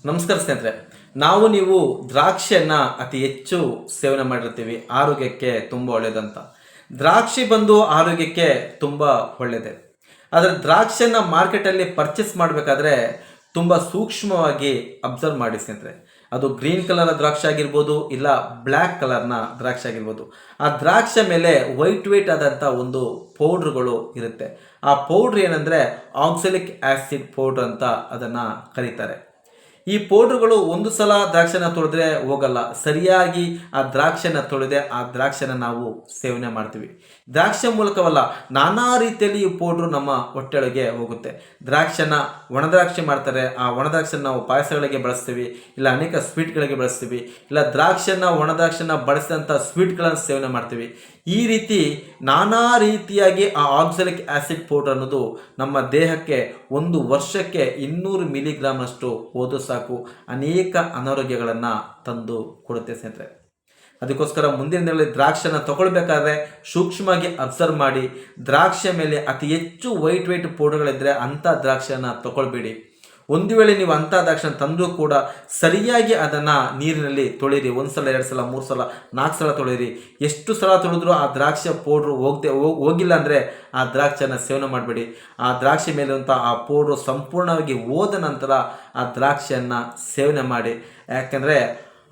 ನಮಸ್ಕಾರ ಸ್ನೇಹಿತರೆ. ನೀವು ದ್ರಾಕ್ಷಿಯನ್ನು ಅತಿ ಹೆಚ್ಚು ಸೇವನೆ ಮಾಡಿರ್ತೀವಿ, ಆರೋಗ್ಯಕ್ಕೆ ತುಂಬ ಒಳ್ಳೆಯದಂತ. ದ್ರಾಕ್ಷಿ ಬಂದು ಆರೋಗ್ಯಕ್ಕೆ ತುಂಬ ಒಳ್ಳೆಯದೇ. ಆದರೆ ದ್ರಾಕ್ಷಿಯನ್ನು ಮಾರ್ಕೆಟಲ್ಲಿ ಪರ್ಚೇಸ್ ಮಾಡಬೇಕಾದ್ರೆ ತುಂಬ ಸೂಕ್ಷ್ಮವಾಗಿ ಅಬ್ಸರ್ವ್ ಮಾಡಿ ಸ್ನೇಹಿತರೆ. ಅದು ಗ್ರೀನ್ ಕಲರ್ ದ್ರಾಕ್ಷಿ ಆಗಿರ್ಬೋದು, ಇಲ್ಲ ಬ್ಲ್ಯಾಕ್ ಕಲರ್ನ ದ್ರಾಕ್ಷಿ ಆಗಿರ್ಬೋದು. ಆ ದ್ರಾಕ್ಷಿ ಮೇಲೆ ವೈಟ್ ಆದಂಥ ಒಂದು ಪೌಡ್ರುಗಳು ಇರುತ್ತೆ. ಆ ಪೌಡ್ರ್ ಏನಂದರೆ ಆಕ್ಸಲಿಕ್ ಆ್ಯಸಿಡ್ ಪೌಡ್ರ್ ಅಂತ ಅದನ್ನು ಕರೀತಾರೆ. ಈ ಪೌಡ್ರುಗಳು ಒಂದು ಸಲ ದ್ರಾಕ್ಷಿನ ತೊಳೆದ್ರೆ ಹೋಗಲ್ಲ. ಸರಿಯಾಗಿ ಆ ದ್ರಾಕ್ಷಿನ ತೊಳೆದೆ ಆ ದ್ರಾಕ್ಷಿನ ನಾವು ಸೇವನೆ ಮಾಡ್ತೀವಿ. ದ್ರಾಕ್ಷಿ ಮೂಲಕವಲ್ಲ, ನಾನಾ ರೀತಿಯಲ್ಲಿ ಈ ಪೌಡ್ರು ನಮ್ಮ ಹೊಟ್ಟೆಯೊಳಗೆ ಹೋಗುತ್ತೆ. ದ್ರಾಕ್ಷಿನ ಒಣದ್ರಾಕ್ಷಿ ಮಾಡ್ತಾರೆ. ಆ ಒಣದ್ರಾಕ್ಷಿನ ನಾವು ಪಾಯಸಗಳಿಗೆ ಬಳಸ್ತೀವಿ, ಇಲ್ಲ ಅನೇಕ ಸ್ವೀಟ್ಗಳಿಗೆ ಬಳಸ್ತೀವಿ, ಇಲ್ಲ ದ್ರಾಕ್ಷಿನ ಒಣದ್ರಾಕ್ಷಿನ ಬಳಸಿದಂಥ ಸ್ವೀಟ್ಗಳನ್ನು ಸೇವನೆ ಮಾಡ್ತೀವಿ. ಈ ರೀತಿ ನಾನಾ ರೀತಿಯಾಗಿ ಆ ಆಕ್ಸಲಿಕ್ ಆ್ಯಸಿಡ್ ಪೌಡರ್ ಅನ್ನೋದು ನಮ್ಮ ದೇಹಕ್ಕೆ ಒಂದು ವರ್ಷಕ್ಕೆ 200 ಮಿಲಿಗ್ರಾಮ್ನಷ್ಟು ಹೋದರೂ ಸಾಕು ಅನೇಕ ಅನಾರೋಗ್ಯಗಳನ್ನು ತಂದು ಕೊಡುತ್ತೆ ಸ್ನೇಹಿತರೆ. ಅದಕ್ಕೋಸ್ಕರ ಮುಂದಿನ ದಿನಗಳಲ್ಲಿ ದ್ರಾಕ್ಷಿನ ತಗೊಳ್ಬೇಕಾದ್ರೆ ಸೂಕ್ಷ್ಮವಾಗಿ ಅಬ್ಸರ್ವ್ ಮಾಡಿ. ದ್ರಾಕ್ಷಿಯ ಮೇಲೆ ಅತಿ ಹೆಚ್ಚು ವೈಟ್ ಪೌಡರ್ಗಳಿದ್ದರೆ ಅಂಥ ದ್ರಾಕ್ಷಿಯನ್ನು ತಗೊಳ್ಬೇಡಿ. ಒಂದು ವೇಳೆ ನೀವು ಅಂಥ ದ್ರಾಕ್ಷಿನ ತಂದರೂ ಕೂಡ ಸರಿಯಾಗಿ ಅದನ್ನು ನೀರಿನಲ್ಲಿ ತೊಳೆಯಿರಿ. 1 ಸಲ, 2 ಸಲ, 3 ಸಲ, 4 ಸಲ ತೊಳೆಯಿರಿ. ಎಷ್ಟು ಸಲ ತೊಳೆದ್ರೂ ಆ ದ್ರಾಕ್ಷಿಯ ಪೌಡ್ರು ಹೋಗಿಲ್ಲ ಅಂದರೆ ಆ ದ್ರಾಕ್ಷಿಯನ್ನು ಸೇವನೆ ಮಾಡಬೇಡಿ. ಆ ದ್ರಾಕ್ಷಿ ಮೇಲಿರುವಂಥ ಆ ಪೌಡ್ರು ಸಂಪೂರ್ಣವಾಗಿ ಹೋದ ನಂತರ ಆ ದ್ರಾಕ್ಷಿಯನ್ನು ಸೇವನೆ ಮಾಡಿ. ಯಾಕೆಂದರೆ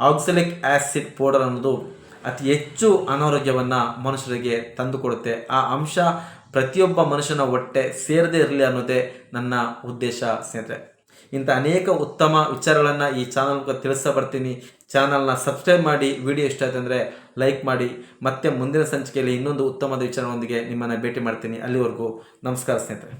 ಆಕ್ಸಲಿಕ್ ಆ್ಯಸಿಡ್ ಪೌಡರ್ ಅನ್ನೋದು ಅತಿ ಹೆಚ್ಚು ಅನಾರೋಗ್ಯವನ್ನು ಮನುಷ್ಯರಿಗೆ ತಂದುಕೊಡುತ್ತೆ. ಆ ಅಂಶ ಪ್ರತಿಯೊಬ್ಬ ಮನುಷ್ಯನ ಹೊಟ್ಟೆ ಸೇರದೇ ಇರಲಿ ಅನ್ನೋದೇ ನನ್ನ ಉದ್ದೇಶ ಸ್ನೇಹಿತರೆ. ಇಂಥ ಅನೇಕ ಉತ್ತಮ ವಿಚಾರಗಳನ್ನು ಈ ಚಾನಲ್ ತಿಳಿಸ್ತಾ ಬರ್ತೀನಿ. ಚಾನಲ್ನ ಸಬ್ಸ್ಕ್ರೈಬ್ ಮಾಡಿ. ವಿಡಿಯೋ ಇಷ್ಟ ಆಯ್ತು ಅಂದರೆ ಲೈಕ್ ಮಾಡಿ. ಮತ್ತೆ ಮುಂದಿನ ಸಂಚಿಕೆಯಲ್ಲಿ ಇನ್ನೊಂದು ಉತ್ತಮವಾದ ವಿಚಾರದೊಂದಿಗೆ ನಿಮ್ಮನ್ನು ಭೇಟಿ ಮಾಡ್ತೀನಿ. ಅಲ್ಲಿವರೆಗೂ ನಮಸ್ಕಾರ ಸ್ನೇಹಿತರೆ.